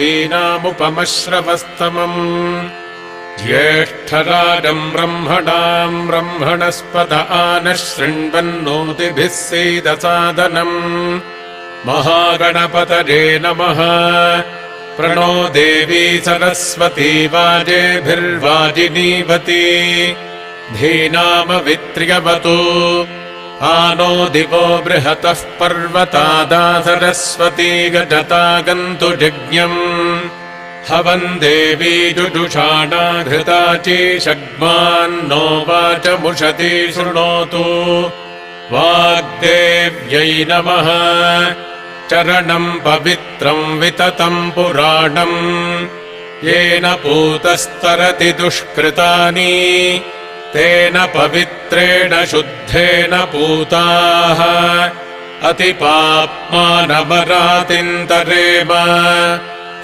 वीणामुपमश्रवस्तमम् ज्येष्ठराजम् ब्रह्मणाम् ब्रह्मणस्पत आनः शृण्वन्नोतिभिः सीदसादनम् महागणपतये नमः प्रणो देवी सरस्वती वाजेभिर्वाजिनीवती धीनामवित्र्यवतु आनो दिवो बृहतः पर्वतादा सरस्वती गजता गन्तु यज्ञम् हवन् देवी जुजुषाणा घृता चीषग्मान्नो वाचमुषति शृणोतु वाग्देव्यै नमः चरणम् पवित्रम् विततम् पुराणम् येन पूतस्तरति दुष्कृतानि तेन पवित्रेण शुद्धेन पूताः अतिपाप्मानमरातिन्तरेम